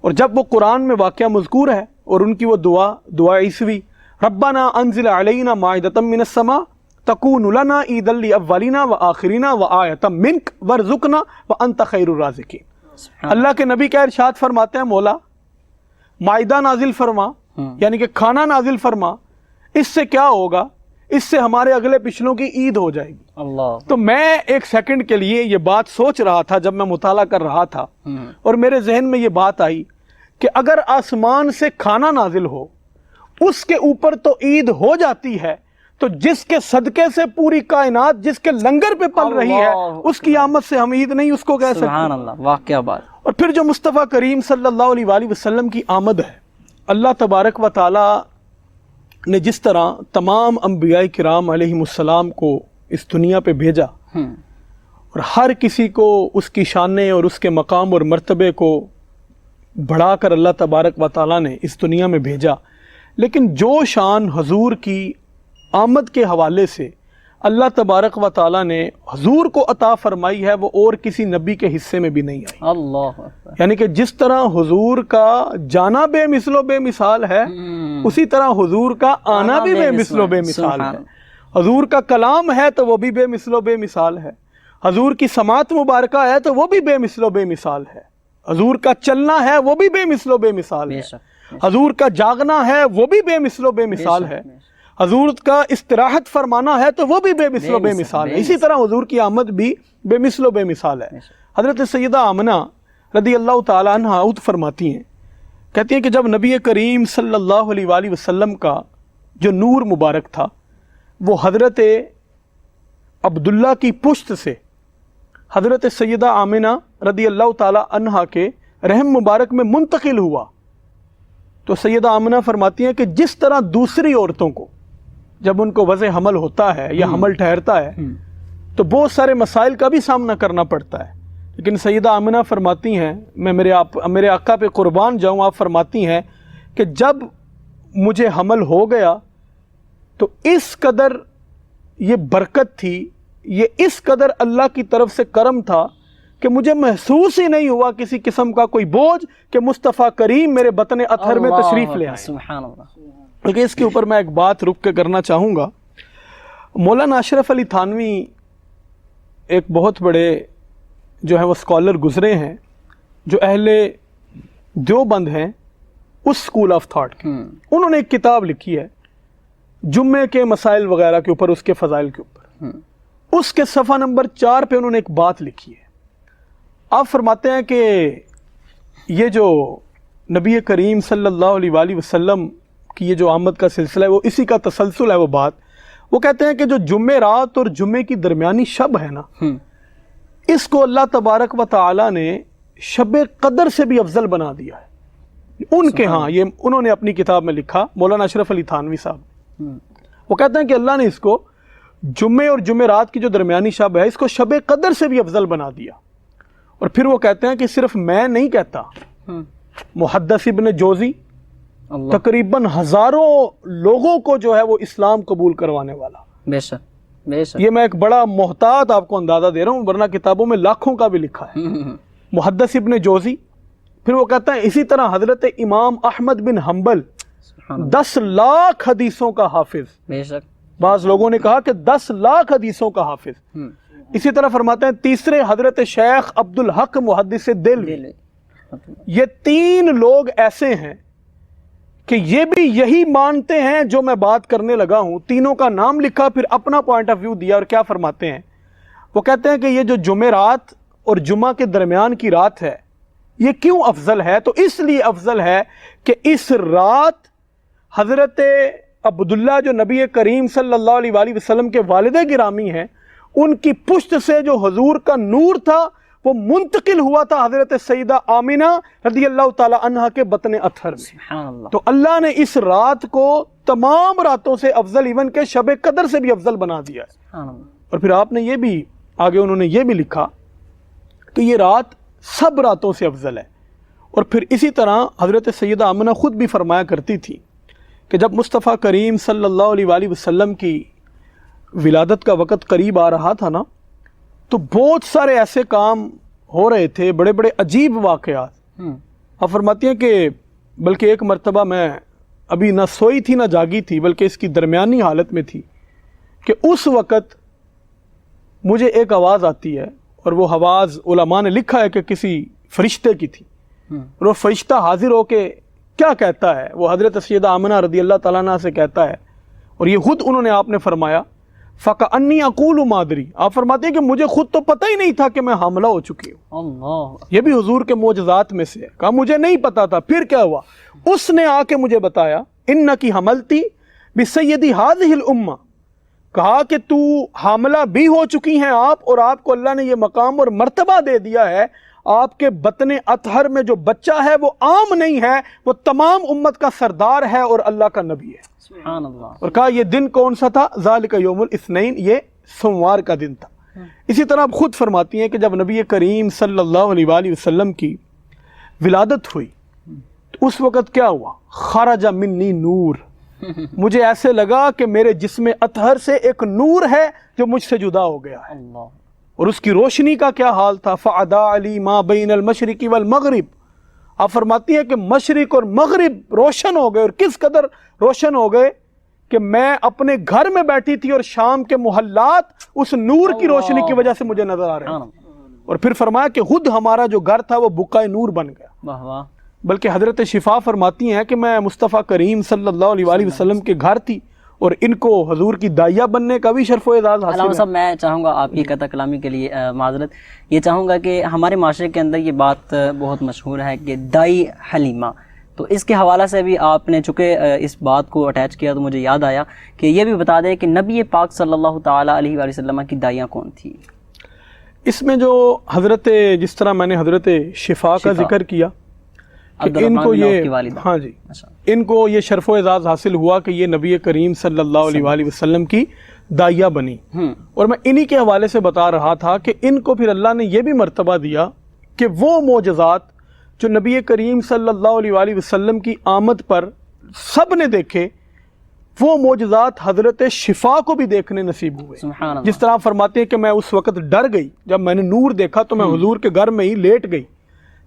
اور جب وہ قرآن میں واقعہ مذکور ہے اور ان کی وہ دعا عیسوی، ربنا انزل علینا مائدۃ من السماء تکون لنا عیدا لاولینا وآخرینا وآیۃ منک وارزقنا وانت خیر الرازقین. اللہ کے نبی کا ارشاد فرماتے ہیں مولا مائدہ نازل فرما، یعنی کہ کھانا نازل فرما. اس سے کیا ہوگا؟ اس سے ہمارے اگلے پچھلوں کی عید ہو جائے گی. اللہ. تو میں ایک سیکنڈ کے لیے یہ بات سوچ رہا تھا جب میں مطالعہ کر رہا تھا، اور میرے ذہن میں یہ بات آئی کہ اگر آسمان سے کھانا نازل ہو اس کے اوپر تو عید ہو جاتی ہے، تو جس کے صدقے سے پوری کائنات جس کے لنگر پہ پل رہی ہے اس کی آمد سے ہم عید نہیں اس کو کہہ سکتے. سبحان اللہ. واقعہ بات. اور پھر جو مصطفیٰ کریم صلی اللہ علیہ وآلہ وسلم کی آمد ہے، اللہ تبارک و تعالی نے جس طرح تمام انبیاء کرام علیہم السلام کو اس دنیا پہ بھیجا اور ہر کسی کو اس کی شانیں اور اس کے مقام اور مرتبے کو بڑھا کر اللہ تبارک و تعالی نے اس دنیا میں بھیجا، لیکن جو شان حضور کی آمد کے حوالے سے اللہ تبارک و تعالی نے حضور کو عطا فرمائی ہے وہ اور کسی نبی کے حصے میں بھی نہیں آئی. اللہ اکبر. یعنی کہ جس طرح حضور کا جانا بے مثل و بے مثال ہے، اسی طرح حضور کا آنا بھی بے مثل و بے مثال ہے. حضور کا کلام ہے تو وہ بھی بے مثل و بے مثال ہے. حضور کی سماعت مبارکہ ہے تو وہ بھی بے مثل و بے مثال ہے. حضور کا چلنا ہے وہ بھی بے مثل و بے مثال ہے. حضور کا جاگنا ہے وہ بھی بے مثل و بے مثال ہے. حضور کا استراحت فرمانا ہے تو وہ بھی بے مثل و بے مثال ہے. اسی طرح حضور کی آمد بھی بے مثل و بے مثال ہے. حضرت سیدہ آمنہ رضی اللہ تعالیٰ عنہ عود فرماتی ہیں، کہتی ہیں کہ جب نبی کریم صلی اللہ علیہ وآلہ وسلم کا جو نور مبارک تھا وہ حضرت عبداللہ کی پشت سے حضرت سیدہ آمنہ رضی اللہ تعالیٰ عنہ کے رحم مبارک میں منتقل ہوا، تو سیدہ آمنہ فرماتی ہیں کہ جس طرح دوسری عورتوں کو جب ان کو وضع حمل ہوتا ہے یا حمل ٹھہرتا ہے تو بہت سارے مسائل کا بھی سامنا کرنا پڑتا ہے، لیکن سیدہ آمنہ فرماتی ہیں، میں میرے آقا پہ قربان جاؤں، آپ فرماتی ہیں کہ جب مجھے حمل ہو گیا تو اس قدر یہ برکت تھی، یہ اس قدر اللہ کی طرف سے کرم تھا کہ مجھے محسوس ہی نہیں ہوا کسی قسم کا کوئی بوجھ کہ مصطفیٰ کریم میرے بطن اطہر میں تشریف لے آئے. سبحان اللہ. لیکن اس کے اوپر میں ایک بات رک کے کرنا چاہوں گا. مولانا اشرف علی تھانوی ایک بہت بڑے جو ہے وہ اسکالر گزرے ہیں جو اہل دیوبند ہیں اس اسکول آف تھاٹ کے. انہوں نے ایک کتاب لکھی ہے جمعے کے مسائل وغیرہ کے اوپر، اس کے فضائل کے اوپر. اس کے صفحہ نمبر 4 پہ انہوں نے ایک بات لکھی ہے. آپ فرماتے ہیں کہ یہ جو نبی کریم صلی اللہ علیہ وآلہ وسلم کی یہ جو آمد کا سلسلہ ہے وہ اسی کا تسلسل ہے. وہ بات وہ کہتے ہیں کہ جو جمعہ رات اور جمعے کی درمیانی شب ہے نا، اس کو اللہ تبارک و تعالی نے شب قدر سے بھی افضل بنا دیا ہے. ان کے ہاں یہ انہوں نے اپنی کتاب میں لکھا، مولانا اشرف علی تھانوی صاحب. وہ کہتے ہیں کہ اللہ نے اس کو جمعے اور جمعہ رات کی جو درمیانی شب ہے اس کو شب قدر سے بھی افضل بنا دیا. اور پھر وہ کہتے ہیں کہ صرف میں نہیں کہتا، محدث ابن جوزی تقریباً ہزاروں لوگوں کو جو ہے وہ اسلام قبول کروانے والا. بے شک بے شک. یہ میں ایک بڑا محتاط آپ کو اندازہ دے رہا ہوں، ورنہ کتابوں میں لاکھوں کا بھی لکھا ہے. محدث ابن جوزی. پھر وہ کہتا ہے اسی طرح حضرت امام احمد بن حنبل 10 لاکھ حدیثوں کا حافظ. بے شک. بعض لوگوں نے کہا کہ 10 لاکھ حدیثوں کا حافظ. اسی طرح فرماتے ہیں تیسرے حضرت شیخ عبد الحق محدث دہلوی. یہ 3 لوگ ایسے ہیں کہ یہ بھی یہی مانتے ہیں جو میں بات کرنے لگا ہوں. تینوں کا نام لکھا، پھر اپنا پوائنٹ آف ویو دیا. اور کیا فرماتے ہیں؟ وہ کہتے ہیں کہ یہ جو جمعہ رات اور جمعہ کے درمیان کی رات ہے یہ کیوں افضل ہے؟ تو اس لیے افضل ہے کہ اس رات حضرت عبداللہ جو نبی کریم صلی اللہ علیہ وآلہ وسلم کے والد گرامی ہیں، ان کی پشت سے جو حضور کا نور تھا وہ منتقل ہوا تھا حضرت سیدہ آمنہ رضی اللہ تعالی عنہا کے بطن اطہر میں. سبحان اللہ. تو اللہ نے اس رات کو تمام راتوں سے افضل، ایون کہ شب قدر سے بھی افضل بنا دیا ہے. سبحان اللہ. اور پھر آپ نے یہ بھی آگے انہوں نے یہ بھی لکھا کہ یہ رات سب راتوں سے افضل ہے. اور پھر اسی طرح حضرت سیدہ آمنہ خود بھی فرمایا کرتی تھی کہ جب مصطفیٰ کریم صلی اللہ علیہ وآلہ وسلم کی ولادت کا وقت قریب آ رہا تھا نا، تو بہت سارے ایسے کام ہو رہے تھے، بڑے بڑے عجیب واقعات. آپ فرماتی ہیں کہ بلکہ ایک مرتبہ میں ابھی نہ سوئی تھی نہ جاگی تھی، بلکہ اس کی درمیانی حالت میں تھی کہ اس وقت مجھے ایک آواز آتی ہے، اور وہ آواز علماء نے لکھا ہے کہ کسی فرشتے کی تھی. اور وہ فرشتہ حاضر ہو کے کیا کہتا ہے؟ وہ حضرت سیدہ آمنہ رضی اللہ تعالیٰ عنہ سے کہتا ہے، اور یہ خود انہوں نے آپ نے فرمایا فَكَأَنِّي أَقُولُ مَادْرِي. آپ فرماتے ہیں کہ مجھے خود تو پتہ ہی نہیں تھا کہ میں حاملہ ہو چکی ہوں. اللہ. یہ بھی حضور کے معجزات میں سے ہے. کہا مجھے نہیں پتا تھا. پھر کیا ہوا؟ اس نے آ کے مجھے بتایا اِنَّكِ حَمَلْتِ بِسَيِّدِ هَذِهِ الْأُمَّةِ. کہا کہ تو حاملہ بھی ہو چکی ہیں آپ، اور آپ کو اللہ نے یہ مقام اور مرتبہ دے دیا ہے. آپ کے بطن اطہر میں جو بچہ ہے وہ عام نہیں ہے، وہ تمام امت کا سردار ہے اور اللہ کا نبی ہے. سبحان اللہ. اور کہا یہ دن کون سا تھا؟ ذالک یوم الاثنین، یہ سوموار کا دن تھا. اسی طرح آپ خود فرماتی ہیں کہ جب نبی کریم صلی اللہ علیہ وآلہ وسلم کی ولادت ہوئی تو اس وقت کیا ہوا؟ خرج منی نور. مجھے ایسے لگا کہ میرے جسم اطہر سے ایک نور ہے جو مجھ سے جدا ہو گیا ہے. اللہ. اور اس کی روشنی کا کیا حال تھا؟ فَعَدَا عَلِي مَا بَيْنَ الْمَشْرِقِ وَالْمَغْرِبِ. آپ فرماتی ہیں کہ مشرق اور مغرب روشن ہو گئے، اور کس قدر روشن ہو گئے کہ میں اپنے گھر میں بیٹھی تھی اور شام کے محلات اس نور کی روشنی کی وجہ سے مجھے نظر آ رہے ہیں. اور پھر فرمایا کہ خود ہمارا جو گھر تھا وہ بقعہ نور بن گیا. واہ واہ. بلکہ حضرت شفا فرماتی ہیں کہ میں مصطفیٰ کریم صلی اللہ علیہ وآلہ وسلم کے گھر تھی، اور ان کو حضور کی داعیہ بننے کا بھی شرف و اعزاز حاصل علامہ ہے. صاحب میں چاہوں گا آپ کی قطع کلامی کے لیے معذرت، یہ چاہوں گا کہ ہمارے معاشرے کے اندر یہ بات بہت مشہور ہے کہ دائی حلیمہ. تو اس کے حوالہ سے بھی آپ نے چونکہ اس بات کو اٹیچ کیا تو مجھے یاد آیا کہ یہ بھی بتا دیں کہ نبی پاک صلی اللہ تعالیٰ علیہ وآلہ وسلم کی دائیاں کون تھی؟ اس میں جو حضرت، جس طرح میں نے حضرت شفا کا ذکر کیا کہ ان کو یہ، ہاں جی، ان کو یہ شرف و اعزاز حاصل ہوا کہ یہ نبی کریم صلی اللہ علیہ وآلہ وسلم کی داعیہ بنی. اور میں انہی کے حوالے سے بتا رہا تھا کہ ان کو پھر اللہ نے یہ بھی مرتبہ دیا کہ وہ معجزات جو نبی کریم صلی اللہ علیہ وآلہ وسلم کی آمد پر سب نے دیکھے، وہ معجزات حضرت شفا کو بھی دیکھنے نصیب ہوئے. سبحان اللہ. جس طرح فرماتے ہیں کہ میں اس وقت ڈر گئی جب میں نے نور دیکھا تو میں حضور کے گھر میں ہی لیٹ گئی.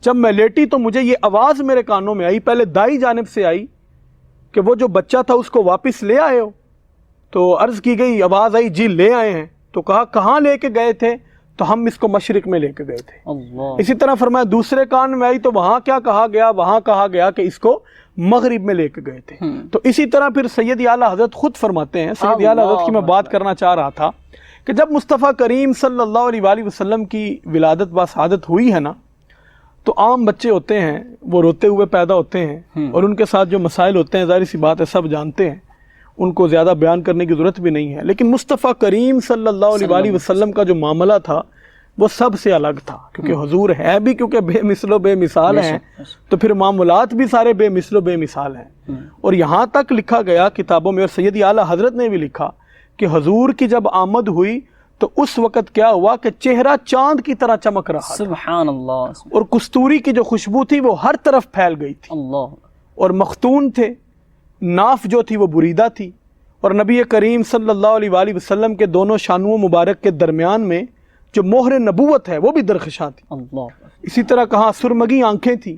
جب میں لیٹی تو مجھے یہ آواز میرے کانوں میں آئی، پہلے دائی جانب سے آئی کہ وہ جو بچہ تھا اس کو واپس لے آئے ہو؟ تو عرض کی گئی، آواز آئی جی لے آئے ہیں. تو کہا کہاں لے کے گئے تھے؟ تو ہم اس کو مشرق میں لے کے گئے تھے. اللہ. اسی طرح فرمایا دوسرے کان میں آئی تو وہاں کیا کہا گیا؟ وہاں کہا گیا کہ اس کو مغرب میں لے کے گئے تھے. تو اسی طرح پھر سید اعلیٰ حضرت خود فرماتے ہیں، سید اعلیٰ حضرت کی میں بات کرنا چاہ رہا تھا کہ جب مصطفیٰ کریم صلی اللہ علیہ وآلہ وسلم کی ولادت باسعادت ہوئی ہے نا، تو عام بچے ہوتے ہیں وہ روتے ہوئے پیدا ہوتے ہیں، اور ان کے ساتھ جو مسائل ہوتے ہیں ظاہر سی بات ہے سب جانتے ہیں، ان کو زیادہ بیان کرنے کی ضرورت بھی نہیں ہے. لیکن مصطفیٰ کریم صلی اللہ علیہ وآلہ وسلم کا جو معاملہ تھا وہ سب سے الگ تھا، کیونکہ حضور ہے بھی کیونکہ بے مثل و بے مثال ہیں، تو پھر معاملات بھی سارے بے مثل و بے مثال ہیں. اور یہاں تک لکھا گیا کتابوں میں، اور سید اعلیٰ حضرت نے بھی لکھا کہ حضور کی جب آمد ہوئی تو اس وقت کیا ہوا کہ چہرہ چاند کی طرح چمک رہا تھا، سبحان اللہ. اور کستوری کی جو خوشبو تھی وہ ہر طرف پھیل گئی تھی، اللہ. اور مختون تھے، ناف جو تھی وہ بریدہ تھی، اور نبی کریم صلی اللہ علیہ وآلہ وسلم کے دونوں شانوں مبارک کے درمیان میں جو مہر نبوت ہے وہ بھی درخشاں تھی. اللہ. اسی طرح کہاں سرمگی آنکھیں تھیں،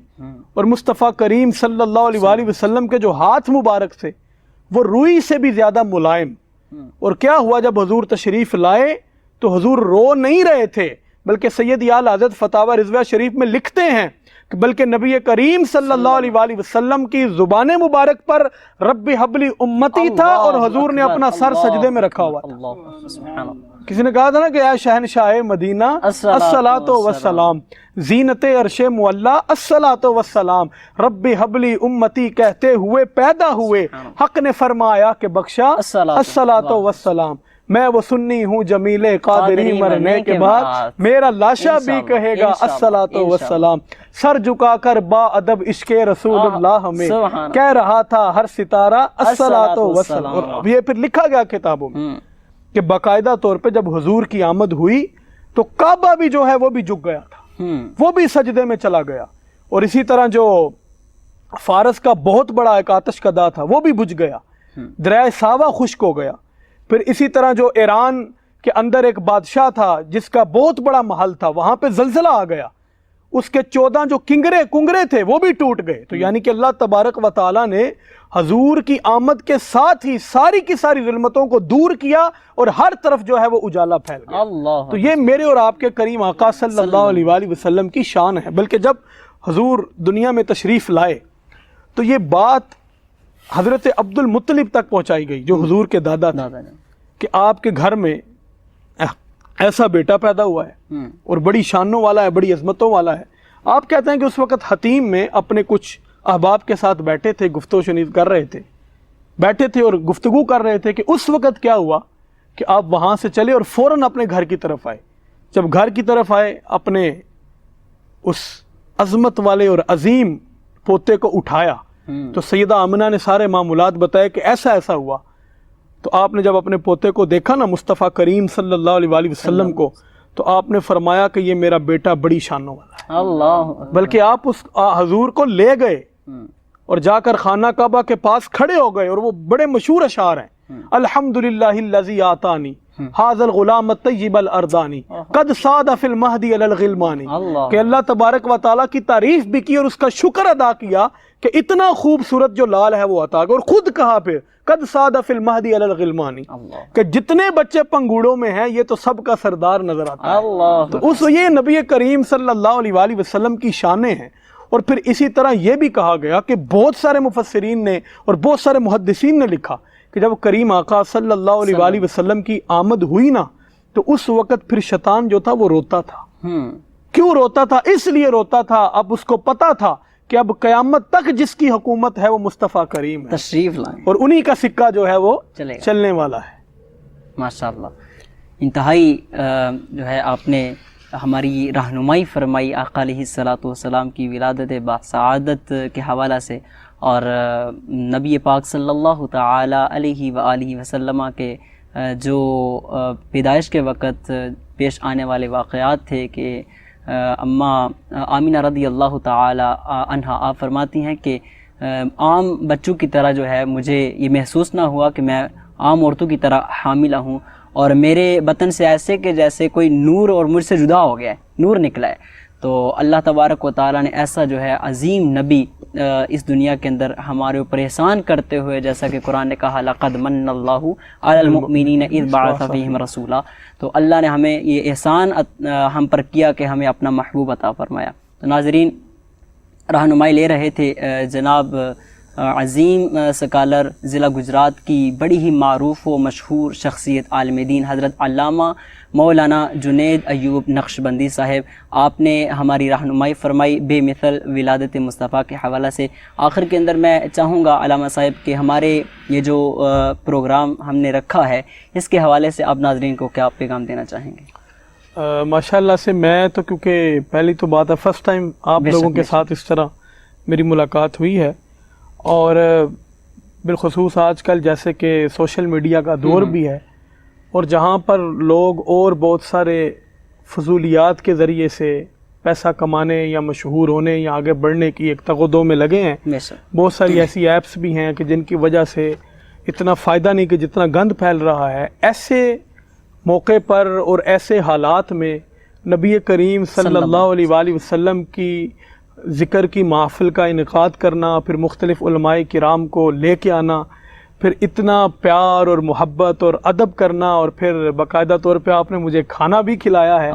اور مصطفیٰ کریم صلی اللہ علیہ وآلہ وسلم کے جو ہاتھ مبارک تھے وہ روئی سے بھی زیادہ ملائم. اور کیا ہوا جب حضور تشریف لائے تو حضور رو نہیں رہے تھے، بلکہ سید اعلیٰ حضرت فتاوی رضویہ شریف میں لکھتے ہیں کہ بلکہ نبی کریم صلی اللہ علیہ وآلہ وسلم کی زبان مبارک پر رب حبلی امتی تھا، اور حضور نے اپنا سر سجدے میں رکھا ہوا تھا. اللہ. سبحان اللہ. کسی نے کہا تھا نا کہ اے شہنشاہ مدینہ الصلاۃ والسلام، زینت عرش معلیٰ الصلاۃ والسلام، رب حبلی امتی کہتے ہوئے پیدا ہوئے، حق نے فرمایا کہ بخشا الصلاۃ والسلام. میں وہ سنی ہوں جمیل قادری، مرنے کے بعد میرا لاشا بھی کہے گا الصلاۃ والسلام. سر جھکا کر با ادب عشق رسول اللہ میں کہہ رہا تھا ہر ستارہ الصلاۃ والسلام. اور یہ پھر لکھا گیا کتابوں میں کہ باقاعدہ طور پہ جب حضور کی آمد ہوئی تو کعبہ بھی جو ہے وہ بھی جھک گیا تھا، وہ بھی سجدے میں چلا گیا. اور اسی طرح جو فارس کا بہت بڑا ایک آتش کا داں تھا وہ بھی بجھ گیا، دریائے ساوا خشک ہو گیا. پھر اسی طرح جو ایران کے اندر ایک بادشاہ تھا جس کا بہت بڑا محل تھا، وہاں پہ زلزلہ آ گیا، اس کے 14 جو کنگرے تھے وہ بھی ٹوٹ گئے. تو یعنی کہ اللہ تبارک و تعالیٰ نے حضور کی آمد کے ساتھ ہی ساری کی ساری ظلمتوں کو دور کیا، اور ہر طرف جو ہے وہ اجالا پھیل گیا. اللہ. تو یہ میرے اور آپ کے کریم آقا صلی اللہ علیہ وآلہ وسلم کی شان ہے. بلکہ جب حضور دنیا میں تشریف لائے تو یہ بات حضرت عبد المطلب تک پہنچائی گئی جو حضور کے دادا تھے کہ آپ کے گھر میں ایسا بیٹا پیدا ہوا ہے اور بڑی شانوں والا ہے، بڑی عظمتوں والا ہے. آپ کہتے ہیں کہ اس وقت حتیم میں اپنے کچھ احباب کے ساتھ بیٹھے تھے، گفتگو شنید کر رہے تھے، بیٹھے تھے اور گفتگو کر رہے تھے کہ اس وقت کیا ہوا کہ آپ وہاں سے چلے اور فوراً اپنے گھر کی طرف آئے. جب گھر کی طرف آئے اپنے اس عظمت والے اور عظیم پوتے کو اٹھایا تو سیدہ آمنہ نے سارے معمولات بتائے کہ ایسا ایسا ہوا. تو آپ نے جب اپنے پوتے کو دیکھا نا مصطفیٰ کریم صلی اللہ علیہ وآلہ وسلم کو، تو آپ نے فرمایا کہ یہ میرا بیٹا بڑی شانوں والا ہے. اللہ. بلکہ آپ اس حضور کو لے گئے اور جا کر خانہ کعبہ کے پاس کھڑے ہو گئے، اور وہ بڑے مشہور اشعار ہیں، الحمدللہ الذی آتانی ھذا الغلام الطیب الاردانی قد صاد فی المہدی علی الغلمانی. کہ اللہ تبارک و تعالیٰ کی تعریف بھی کی اور اس کا شکر ادا کیا کہ اتنا خوبصورت جو لال ہے وہ عطا کیا. اور خود کہا پھر قد صاد فی المہدی علی الغلمانی، کہ جتنے بچے پنگوڑوں میں ہیں یہ تو سب کا سردار نظر آتا ہے. تو اس یہ نبی کریم صلی اللہ علیہ وآلہ وسلم کی شانیں ہیں. اور پھر اسی طرح یہ بھی کہا گیا کہ بہت سارے مفسرین نے اور بہت سارے محدثین نے لکھا کہ جب کریم آقا صلی اللہ علیہ وآلہ وسلم کی آمد ہوئی نا تو اس وقت پھر شیطان جو تھا وہ روتا تھا. کیوں روتا تھا؟ اس لیے روتا تھا اب اس کو پتا تھا کہ اب قیامت تک جس کی حکومت ہے وہ مصطفیٰ کریم ہے، تشریف لائیں، اور انہی کا سکہ جو ہے وہ چلنے والا ہے. ماشاءاللہ. انتہائی جو ہے آپ نے ہماری رہنمائی فرمائی آقا علیہ الصلاۃ والسلام کی ولادت باسعادت کے حوالہ سے، اور نبی پاک صلی اللہ تعالی علیہ وآلہ وسلم کے جو پیدائش کے وقت پیش آنے والے واقعات تھے کہ اماں آمینہ رضی اللہ تعالی عنہا آپ فرماتی ہیں کہ عام بچوں کی طرح جو ہے مجھے یہ محسوس نہ ہوا کہ میں عام عورتوں کی طرح حاملہ ہوں، اور میرے بطن سے ایسے کہ جیسے کوئی نور اور مجھ سے جدا ہو گیا ہے، نور نکلا ہے. تو اللہ تبارک و تعالیٰ نے ایسا جو ہے عظیم نبی اس دنیا کے اندر ہمارے اوپر احسان کرتے ہوئے، جیسا کہ قرآن نے کہا لقد من اللہ علی المؤمنین اذ بعث فیہم رسولا، تو اللہ نے ہمیں یہ احسان ہم پر کیا کہ ہمیں اپنا محبوب عطا فرمایا۔ تو ناظرین، رہنمائی لے رہے تھے جناب عظیم سکالر ضلع گجرات کی بڑی ہی معروف و مشہور شخصیت عالم دین حضرت علامہ مولانا جنید ایوب نقشبندی صاحب۔ آپ نے ہماری رہنمائی فرمائی بے مثل ولادت مصطفیٰ کے حوالہ سے۔ آخر کے اندر میں چاہوں گا علامہ صاحب کہ ہمارے یہ جو پروگرام ہم نے رکھا ہے، اس کے حوالے سے آپ ناظرین کو کیا پیغام دینا چاہیں گے؟ ماشاءاللہ سے میں تو، کیونکہ پہلی تو بات ہے فرسٹ ٹائم آپ لوگوں کے ساتھ اس طرح میری ملاقات ہوئی ہے، اور بالخصوص آج کل جیسے کہ سوشل میڈیا کا دور بھی ہے، اور جہاں پر لوگ اور بہت سارے فضولیات کے ذریعے سے پیسہ کمانے یا مشہور ہونے یا آگے بڑھنے کی ایک تغدو میں لگے ہیں، بہت ساری ایسی ایپس بھی ہیں کہ جن کی وجہ سے اتنا فائدہ نہیں کہ جتنا گند پھیل رہا ہے۔ ایسے موقع پر اور ایسے حالات میں نبی کریم صلی اللہ علیہ وآلہ وسلم کی ذکر کی محفل کا انعقاد کرنا، پھر مختلف علماء کرام کو لے کے آنا، پھر اتنا پیار اور محبت اور ادب کرنا، اور پھر باقاعدہ طور پہ آپ نے مجھے کھانا بھی کھلایا ہے،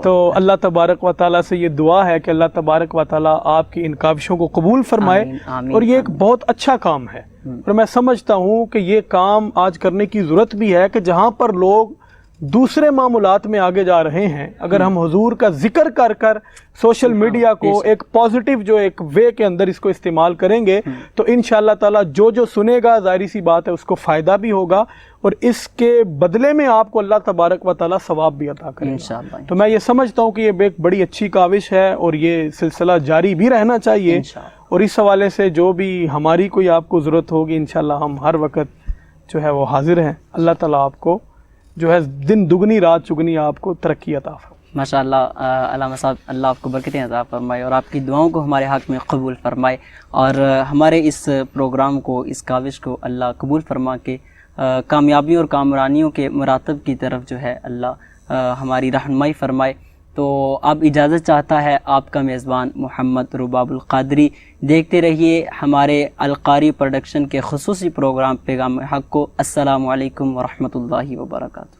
تو اللہ تبارک و تعالیٰ سے یہ دعا ہے کہ اللہ تبارک و تعالیٰ آپ کی ان کاوشوں کو قبول فرمائے۔ اور یہ ایک بہت اچھا کام ہے، اور میں سمجھتا ہوں کہ یہ کام آج کرنے کی ضرورت بھی ہے، کہ جہاں پر لوگ دوسرے معمولات میں آگے جا رہے ہیں، اگر ہم حضور کا ذکر کر کر سوشل میڈیا کو ایک پازیٹیو جو ایک وے کے اندر اس کو استعمال کریں گے، تو انشاءاللہ تعالی جو سنے گا ظاہری سی بات ہے اس کو فائدہ بھی ہوگا، اور اس کے بدلے میں آپ کو اللہ تبارک و تعالی ثواب بھی عطا کرے گا۔ تو میں یہ سمجھتا ہوں کہ یہ ایک بڑی اچھی کاوش ہے، اور یہ سلسلہ جاری بھی رہنا چاہیے، اور اس حوالے سے جو بھی ہماری کوئی آپ کو ضرورت ہوگی انشاءاللہ ہم ہر وقت جو ہے وہ حاضر ہیں۔ اللہ تعالیٰ آپ کو جو ہے دن دگنی رات چگنی آپ کو ترقی عطا فرمائے۔ ماشاء اللہ علامہ صاحب، اللہ آپ کو برکتیں عطا فرمائے اور آپ کی دعاؤں کو ہمارے حق میں قبول فرمائے، اور ہمارے اس پروگرام کو، اس کاوش کو اللہ قبول فرما کے کامیابیوں اور کامرانیوں کے مراتب کی طرف جو ہے اللہ ہماری رہنمائی فرمائے۔ تو اب اجازت چاہتا ہے آپ کا میزبان محمد رباب القادری۔ دیکھتے رہیے ہمارے القاری پروڈکشن کے خصوصی پروگرام پیغام حق کو۔ السلام علیکم ورحمۃ اللہ وبرکاتہ۔